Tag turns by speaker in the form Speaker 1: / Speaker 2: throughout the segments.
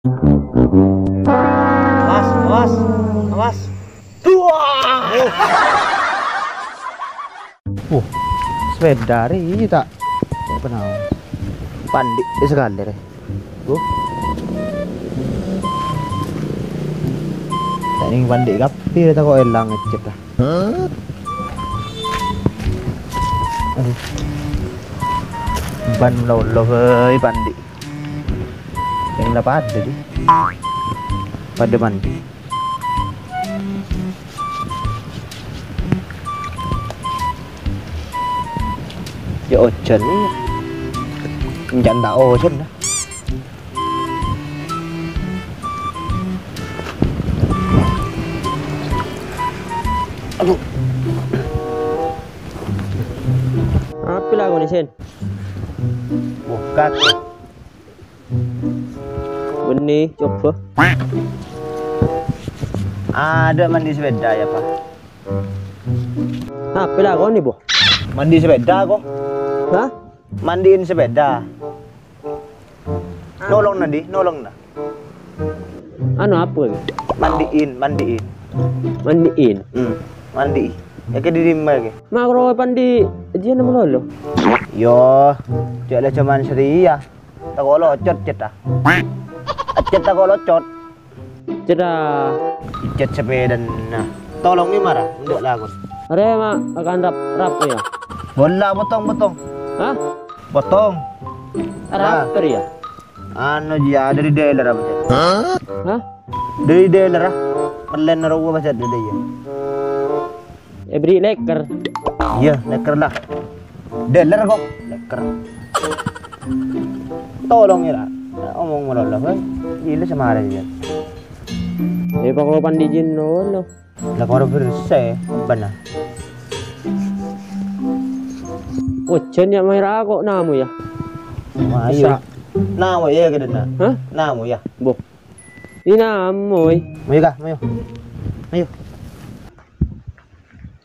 Speaker 1: Awas, awas, awas.
Speaker 2: Sepeda ri tak kenal. Pandi sekali re. Tak ning pandi kapi tak kok elang ngecet lah. Aduh. Ban lolo heuy pandi. Yang lah pada di. Pada mandi. Ya ojen nih. Jangan tak ojen dah. Aduh.
Speaker 1: Apa lah kau ni Sen?
Speaker 2: Bukan.
Speaker 1: Benih coba.
Speaker 2: Ada mandi sepeda ya Pak.
Speaker 1: Apa lah kau ni boh?
Speaker 2: Mandi sepeda kok.
Speaker 1: Hah?
Speaker 2: Mandiin sepeda. Nolong nadi, nolong na.
Speaker 1: Anu apa ni?
Speaker 2: Mandiin.
Speaker 1: Mandiin.
Speaker 2: Mandi. Ya ke di lagi.
Speaker 1: Makro pandi dia nama lolo.
Speaker 2: Yo, jadi cuman seria. Tak kau locot cet ah. Cet tak kau locot.
Speaker 1: Cedah.
Speaker 2: Cet sepeda nah. Tolong ni marah, untuk lagun.
Speaker 1: Ada mak akan rap ya?
Speaker 2: Bola potong.
Speaker 1: Hah?
Speaker 2: Potong.
Speaker 1: Rap ya?
Speaker 2: Anu dia dari dealer apa cet?
Speaker 1: Hah?
Speaker 2: Dari dealer ah. Perlen naruh apa cet dari dia.
Speaker 1: Beri leker.
Speaker 2: Iya, leker lah. Dealer kok, leker. Tolong ya lah. Omong meloloh kan. Gila sama ada dia.
Speaker 1: Pak kalau pandi jin lolo.
Speaker 2: Lah kau bersih, benar.
Speaker 1: Ojen ya merah kok namu ya?
Speaker 2: Ayo. Namu ya ke dana?
Speaker 1: Hah?
Speaker 2: Namu ya.
Speaker 1: Boh. Ini namu.
Speaker 2: Mayo kah, mayo. Mayo.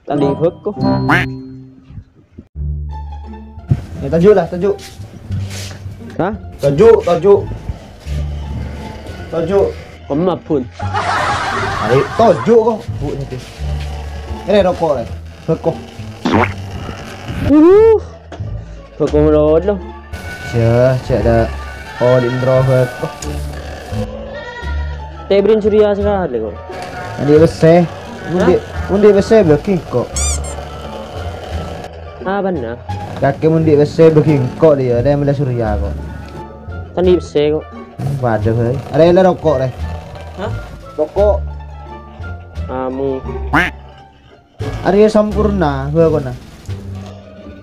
Speaker 1: Tali huk ko.
Speaker 2: Ya tajuk lah, tajuk.
Speaker 1: Hah?
Speaker 2: Tajuk.
Speaker 1: Pemapun.
Speaker 2: Ayo, tajuk kok. Bu nanti. Ini rokok lah. Rokok.
Speaker 1: Huk ko lolo.
Speaker 2: Cek dah. Oh, intro rokok.
Speaker 1: Tebrin suria sekali kok.
Speaker 2: Tadi bersih. Mundi bersih bagi kok.
Speaker 1: Ah benar.
Speaker 2: Kaki mundi bersih bagi kok dia. Ada yang melihat surya kok.
Speaker 1: Tadi se kok.
Speaker 2: Waduh, hei. Ada yang rokok deh.
Speaker 1: Hah?
Speaker 2: Rokok.
Speaker 1: Kamu.
Speaker 2: Arya sampurna, kok na.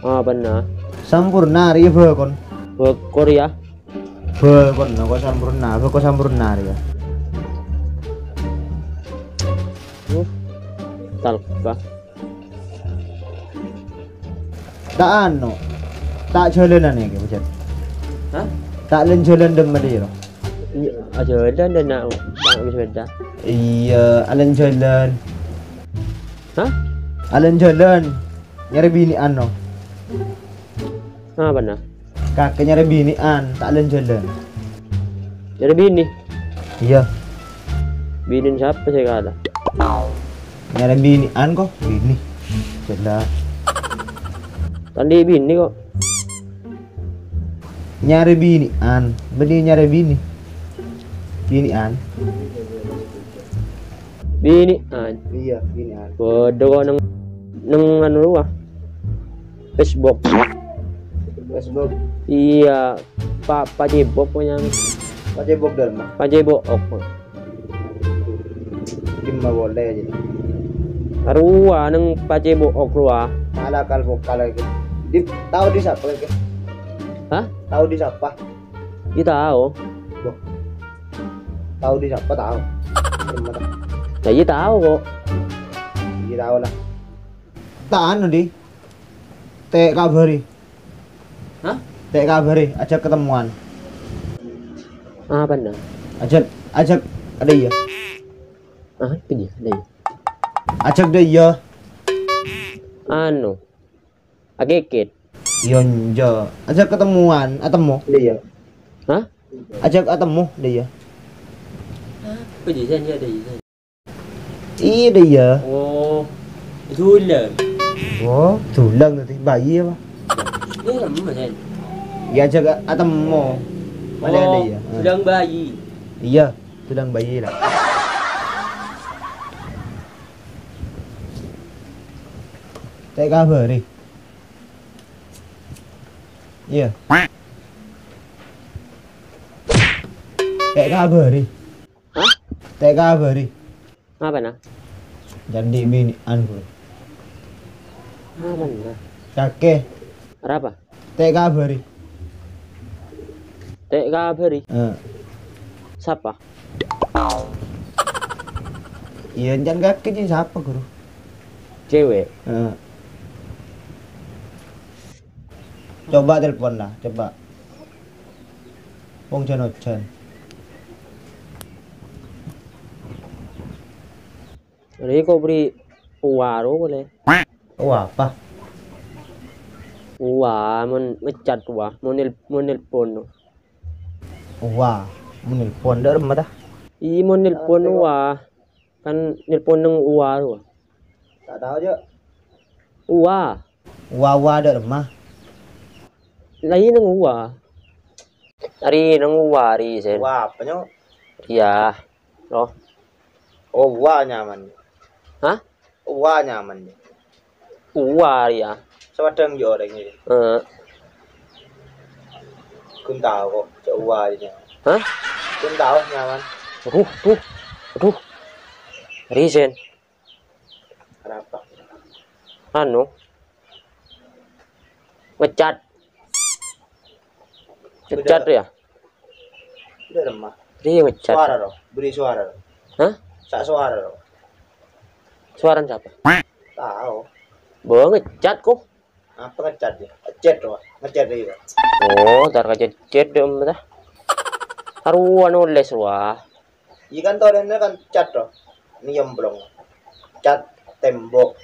Speaker 1: Ah benar.
Speaker 2: Sampurna Arya kon.
Speaker 1: Huk Korea.
Speaker 2: Kon na kok sampurna Arya.
Speaker 1: Talka.
Speaker 2: Tak anu. Tak jalanan ya ke macam.
Speaker 1: Hah?
Speaker 2: Tak jalan demen dia.
Speaker 1: Aja dan nak bisa beda.
Speaker 2: Iya, alen jalan.
Speaker 1: Hah?
Speaker 2: Alen jalan. Nyari binian no.
Speaker 1: Ah benar.
Speaker 2: Kakek nyari binian, tak alen jalan.
Speaker 1: Jadi bini.
Speaker 2: Iya,
Speaker 1: Bini siapa sih kata?
Speaker 2: nyari binian kok. Bini. Jelas.
Speaker 1: Tadi bini kok.
Speaker 2: Nyari binian, benih nyari bini. Binian.
Speaker 1: Bini an.
Speaker 2: Iya, binian.
Speaker 1: Bodoh kok nang anu lu ah. Facebook.
Speaker 2: Facebook.
Speaker 1: Iya, Pak Jebok punya.
Speaker 2: Pakai bok dalam.
Speaker 1: Pak Jebok apa?
Speaker 2: Lima boleh aja.
Speaker 1: Arua nang Pak Jebok okruah.
Speaker 2: Malah kal vokal lagi. Tahu di siapa lagi?
Speaker 1: Hah?
Speaker 2: Tahu di siapa?
Speaker 1: Kita tahu.
Speaker 2: Tahu di siapa tahu.
Speaker 1: Saya tahu kok.
Speaker 2: Iya tahu lah. Tak anu di. Teh kabari.
Speaker 1: Hah?
Speaker 2: Teh kabari, ajak ketemuan.
Speaker 1: Ah benar.
Speaker 2: Ajak ada iya.
Speaker 1: Ah itu dia, ada ya.
Speaker 2: Ajak dia iya.
Speaker 1: Anu. Ageket.
Speaker 2: Iya njo. Ajak ketemuan, atemu dia iya.
Speaker 1: Hah?
Speaker 2: Ajak atemu dia iya.
Speaker 1: Cái gì Sen? Cái gì Sen?
Speaker 2: Ý đi giờ.
Speaker 1: Ồ, thui lần.
Speaker 2: Ủa, thủ lần rồi thì bayi apa?
Speaker 1: Ini apa Sen?
Speaker 2: Ya jaga atam mo. Mana ada ya?
Speaker 1: Tulang bayi.
Speaker 2: Iya, tulang bayi lah. Take cover đi. Iya. Take cover đi.
Speaker 1: Hah?
Speaker 2: Take cover đi.
Speaker 1: Apa nak?
Speaker 2: Jangan di mini anu.
Speaker 1: Apa nak?
Speaker 2: Kakek.
Speaker 1: Apa?
Speaker 2: Take cover đi.
Speaker 1: TK Ferry. Siapa?
Speaker 2: Iya, jangan kakek ini siapa guru?
Speaker 1: Cewek.
Speaker 2: Coba telepon lah, coba. Wong Jan Ojan.
Speaker 1: Ini kau beri uaro boleh?
Speaker 2: Apa?
Speaker 1: Mencat mau nelpon.
Speaker 2: Wah, menelpon dah rumah dah.
Speaker 1: Iya mau nelpon kan nelpon neng uaro.
Speaker 2: Tak tahu je. Wah dah rumah.
Speaker 1: Lagi neng Ari neng ari Sen.
Speaker 2: Wah, apa nyo?
Speaker 1: Iya. Loh.
Speaker 2: Oh, wah nyaman.
Speaker 1: Hah?
Speaker 2: Wah nyaman.
Speaker 1: Ari ya.
Speaker 2: Sewadang yo orang ini. Kun tahu kok, cak wah ini.
Speaker 1: Hah?
Speaker 2: Kun tahu nyaman.
Speaker 1: Aduh. Ari Sen.
Speaker 2: Kenapa?
Speaker 1: Anu. Ngecat ya?
Speaker 2: Udah lemah.
Speaker 1: Dia ngecat.
Speaker 2: Suara dong, beri suara dong.
Speaker 1: Hah?
Speaker 2: Sak suara dong.
Speaker 1: Suara siapa?
Speaker 2: Tahu.
Speaker 1: Bawa ngecat kok.
Speaker 2: Apa ngecat ya? Ngecat doang. Ngecat dia.
Speaker 1: Oh, ntar kaca cat dong dah. Haruan les wah.
Speaker 2: Ikan torenya kan cat dong. Ini yemblong. Cat tembok.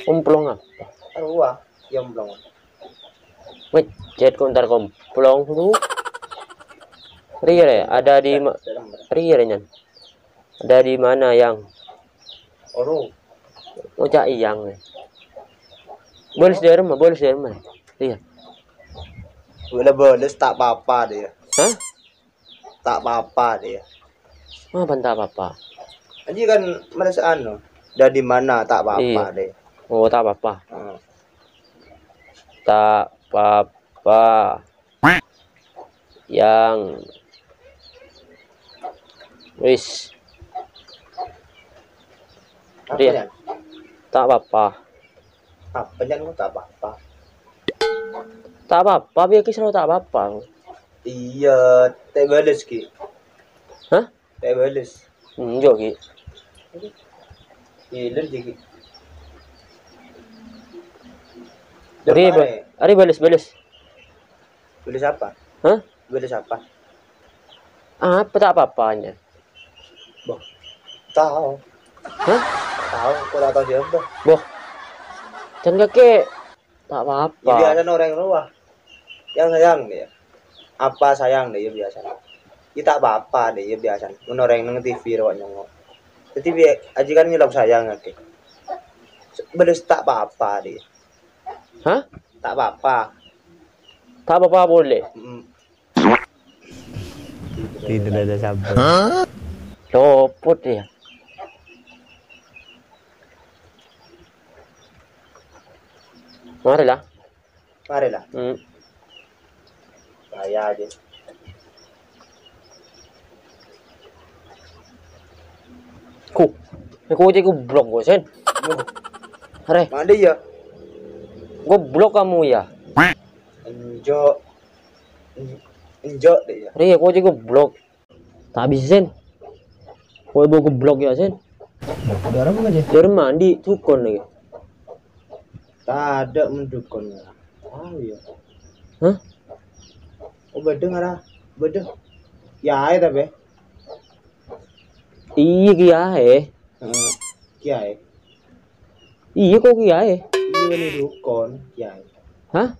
Speaker 1: Umplong apa?
Speaker 2: Wah, yemblong.
Speaker 1: Ngecat kok ntar komplong tuh. Ria ada di Ria Nyan. Ada di mana yang?
Speaker 2: Orang.
Speaker 1: Oh, cak yang. Boleh di rumah. Iya.
Speaker 2: Boleh tak apa-apa dia.
Speaker 1: Hah?
Speaker 2: Tak apa-apa dia.
Speaker 1: Apa tak apa-apa?
Speaker 2: Jadi kan merasa anu. Dari mana tak apa-apa
Speaker 1: Iya.
Speaker 2: dia.
Speaker 1: Oh, tak apa-apa. Tak apa-apa. Yang wis.
Speaker 2: Apa
Speaker 1: Iya.
Speaker 2: Jan?
Speaker 1: Tak apa-apa.
Speaker 2: Apa Jan, tak apa-apa.
Speaker 1: Tak apa-apa, biar kisah tak apa-apa.
Speaker 2: Iya, tak balas ki.
Speaker 1: Hah?
Speaker 2: Tak balas.
Speaker 1: Enggak ki.
Speaker 2: Hilir je ki.
Speaker 1: Ari balas.
Speaker 2: Balas apa?
Speaker 1: Hah?
Speaker 2: Balas apa?
Speaker 1: Apa tak apa-apanya?
Speaker 2: Boh. Tahu.
Speaker 1: Hah?
Speaker 2: Tahu, aku tak tahu siapa.
Speaker 1: Boh. Dan kakek tak apa-apa.
Speaker 2: Ya biasa orang luar. Yang sayang dia. Apa sayang dia biasa. Ya tak apa-apa dia biasa. Orang nang TV rawat nyongok. Jadi aji kan nyelok sayang kakek. Balas tak apa-apa dia.
Speaker 1: Hah?
Speaker 2: Tak apa-apa.
Speaker 1: Tak apa-apa boleh.
Speaker 2: Tidak ada sabar.
Speaker 1: Lopot ya. Marilah.
Speaker 2: Marilah. Saya aja.
Speaker 1: Aku aja blok gue Sen. Are,
Speaker 2: Mana dia?
Speaker 1: gue blok kamu ya.
Speaker 2: Enjo dia.
Speaker 1: Are, aku aja blok. Tak bisa Sen. Kau ibu blok ya Sen.
Speaker 2: Udah apa aja?
Speaker 1: Dari mandi tukon lagi.
Speaker 2: Tak ada mendukunnya. Oh iya.
Speaker 1: Hah?
Speaker 2: Oh bedeng arah. Bedeng. Ya ay tapi.
Speaker 1: Iya kiai.
Speaker 2: Kiai.
Speaker 1: Iya kok kiai.
Speaker 2: Iya beni dukun kiai.
Speaker 1: Hah?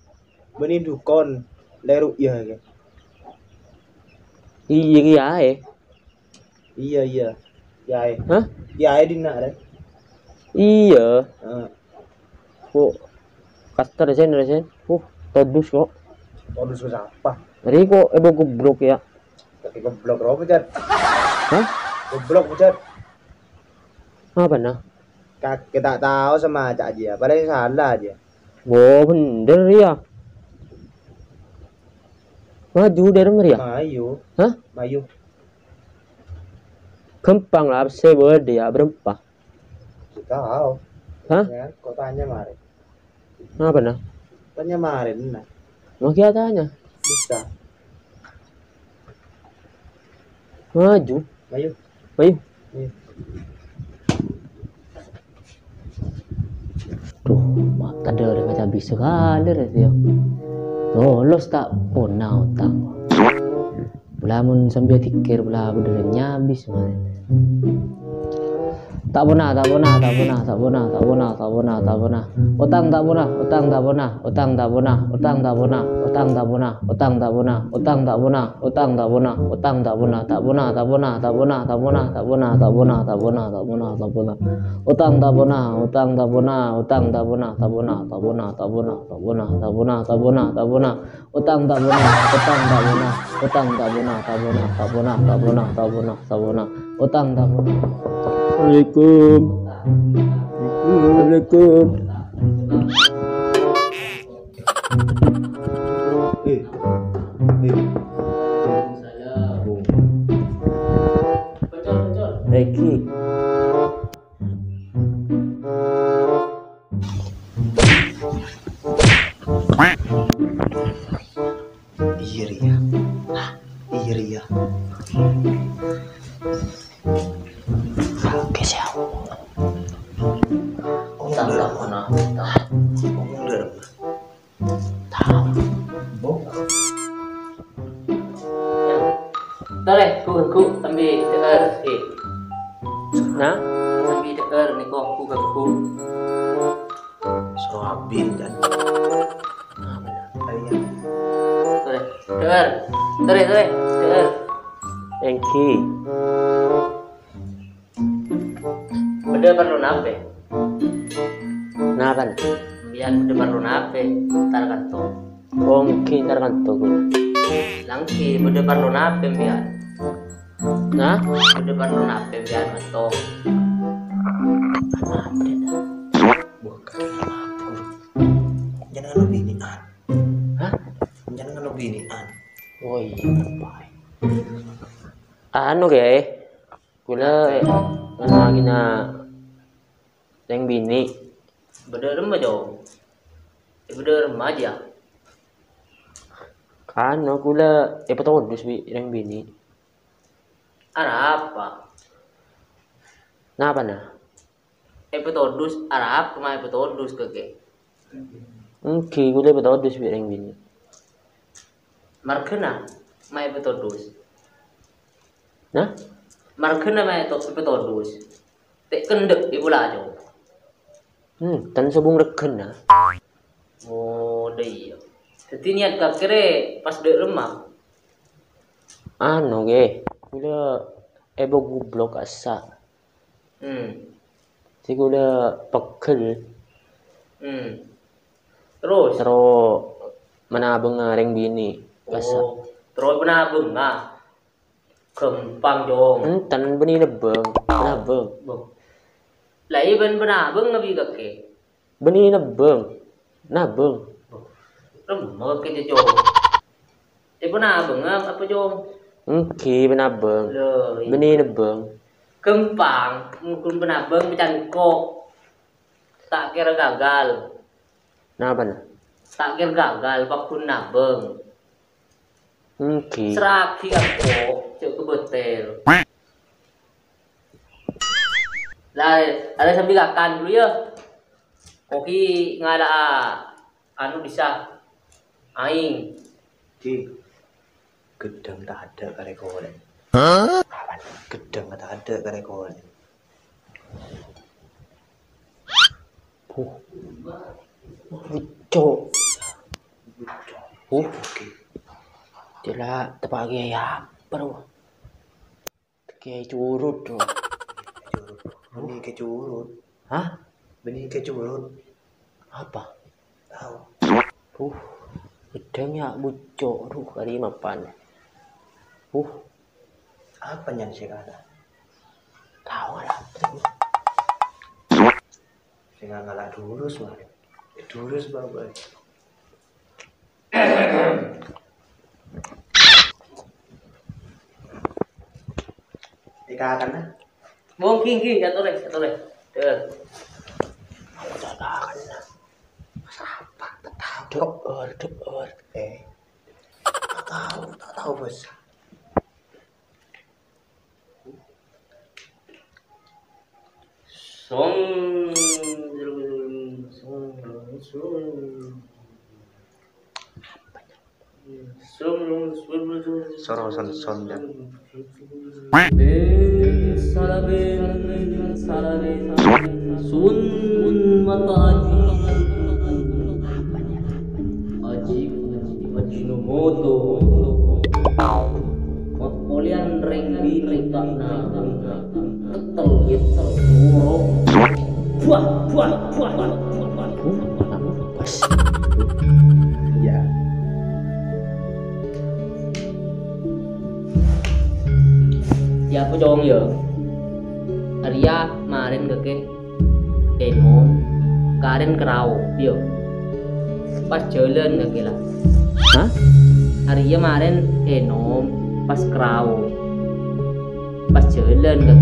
Speaker 2: Beni dukun leru iya ke.
Speaker 1: Iya kiai.
Speaker 2: Iya iya. Kiai.
Speaker 1: Hah?
Speaker 2: Kiai dina deh.
Speaker 1: Iya.
Speaker 2: Heeh.
Speaker 1: Kok kasta resen. Todus kok.
Speaker 2: Modus apa?
Speaker 1: Dari kok goblok ya.
Speaker 2: Tapi goblok robo cat.
Speaker 1: Hah?
Speaker 2: Goblok cat.
Speaker 1: Apa nah?
Speaker 2: Kita tahu sama aja aja. Padahal salah aja.
Speaker 1: Oh, bener ya. Maju dari ya?
Speaker 2: Mayu.
Speaker 1: Hah?
Speaker 2: Mayu.
Speaker 1: Gampang lah, saya dia berempah.
Speaker 2: Tahu.
Speaker 1: Hah?
Speaker 2: Ya, kok tanya kemarin.
Speaker 1: Apa nah?
Speaker 2: Tanya kemarin nah.
Speaker 1: Mau kita tanya.
Speaker 2: Bisa.
Speaker 1: Maju.
Speaker 2: Mayu.
Speaker 1: Ayo.
Speaker 2: Mayu.
Speaker 1: Duh, mata dari kaca bisa sekali dia. Lolos tak punau utang. Belamun sambil tikir belah bedelnya habis mana. Tak punah. Utang tak punah. Assalamualaikum. Reki.
Speaker 2: Iya Ria.
Speaker 1: Oke siap. Utang tak punah.
Speaker 2: Ngomong deh.
Speaker 1: Tahu. Tole, ku tambi deker Nah, tambi deker niko ku gaku.
Speaker 2: Soabin kan.
Speaker 1: Nah, benar.
Speaker 2: Iya.
Speaker 1: Tole, deker. Engki. Beda perlu nape? Napan? Biar beda perlu nape? Tar kanto. Engki tar kanto ku. Langki beda perlu nape biar? Nah, beda perlu nape biar kanto.
Speaker 2: Bukan apa. Jangan lebih binian.
Speaker 1: Hah?
Speaker 2: Jangan lebih binian.
Speaker 1: Oh iya, baik. Ano ge? Kula lagi na yang bini. Beda remaja. Beda remaja. Kano kula patodus bi yang bini. Ara apa? Napa na? Patodus ara apa mai patodus kake? Engki kula patodus bi yang bini. Markena mai patodus. Nah, markena mai patodus. Tek kendek ibu lajo. Tan sabung reken na. Oh, deh. Jadi niat kak kira pas dek remah. Ano ge, kula goblok asa. Si kula pekel. Terus manabeng ngareng bini. Asa. Terus manabeng nga. Kempang jong. Tan beni nebeng. Manabeng. Lah iban benabeng nabi kake. Beni nebeng. Nabeng. Remah ke jong. Benabeng apa jong? Engki benabeng. Beni nebeng. Kempang mungkin benabeng becan kok. Tak kira gagal. Napa na? Tak kira gagal pakun nabeng. Engki. Seraki aku cek kebetel. Lah, ada sambil akan dulu ya. Koki ngada anu bisa aing.
Speaker 2: Ki. Gedang tak ada kare kowe. Gedang tak ada kare kowe.
Speaker 1: Bucok. Oke. Jela tepagi ya, baru. Kayak curut dong.
Speaker 2: Benih kecurut.
Speaker 1: Hah?
Speaker 2: Benih kecurut.
Speaker 1: Apa?
Speaker 2: Tahu.
Speaker 1: Gedengnya bucok. Aduh, kali mapan.
Speaker 2: Apa yang sekarang?
Speaker 1: Tahu lah.
Speaker 2: Saya ngalah durus mah. Durus babai. Dikatakan lah.
Speaker 1: Mungkin jatuh leh. Deh.
Speaker 2: Aku tak akan lah. Apa? Tak tahu.
Speaker 1: Deur.
Speaker 2: Tak tahu bos. Son ya.
Speaker 1: Sun mata Ajinomoto Polian ring takna ketel buah pas
Speaker 2: Ya.
Speaker 1: ya apa dong ya Arya marin ke Enom Karen kerau dia pas jalan ke lah hah Arya marin Enom pas kerau pas jalan ke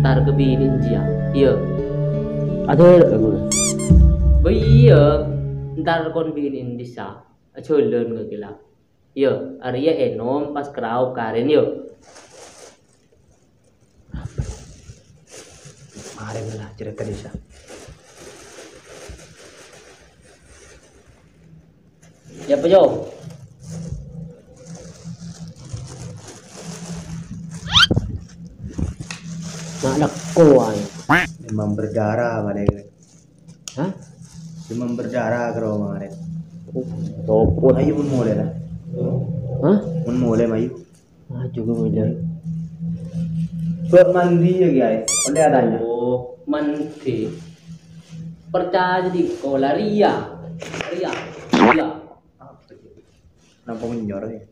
Speaker 1: ntar ke binin dia iya ada gue iya ntar kon binin bisa jalan ke lah iya Arya Enom pas kerau Karen yo
Speaker 2: Kemarin lah cerita desa.
Speaker 1: Ya apa jauh? Nak ada kuan.
Speaker 2: Demam berdarah kemarin.
Speaker 1: Hah?
Speaker 2: Demam berdarah kalau kemarin.
Speaker 1: Topot.
Speaker 2: Ayo pun mulai lah.
Speaker 1: Hah?
Speaker 2: Pun mulai mayu.
Speaker 1: Juga mulai.
Speaker 2: Buat mandi ya guys. Oleh adanya.
Speaker 1: Oh, mandi. Percaya di kola Ria.
Speaker 2: Nampak menyor ya.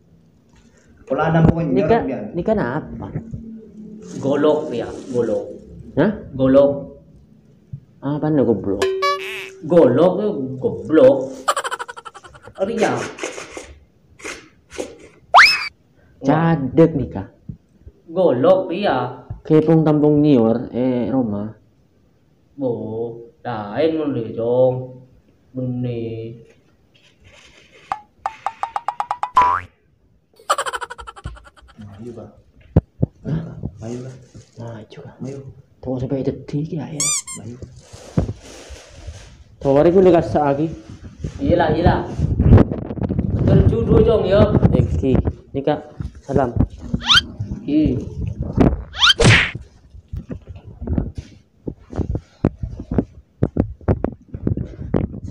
Speaker 2: Kalau nampak menyor biar.
Speaker 1: Ini kan apa? Golok ya, golok. Hah? Golok. Apa nih goblok? Golok itu goblok. Ria. Cadek nih kak. Golok Ria. Kepong tampung nior Roma. Lain mun dong. Benih.
Speaker 2: Mayu ba. Mayu ba. Mayu.
Speaker 1: Tuh sampai detik ya.
Speaker 2: Mayu.
Speaker 1: Tuh mari gue lekas lagi. Iya. Betul judo jong ya. Eki, ini kak. Salam.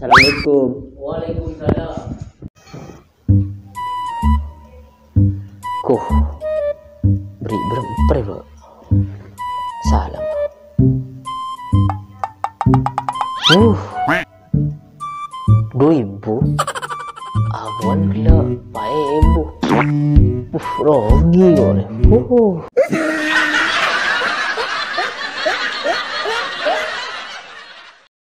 Speaker 1: Assalamualaikum. Waalaikumsalam. Beri berempat bro. Salam.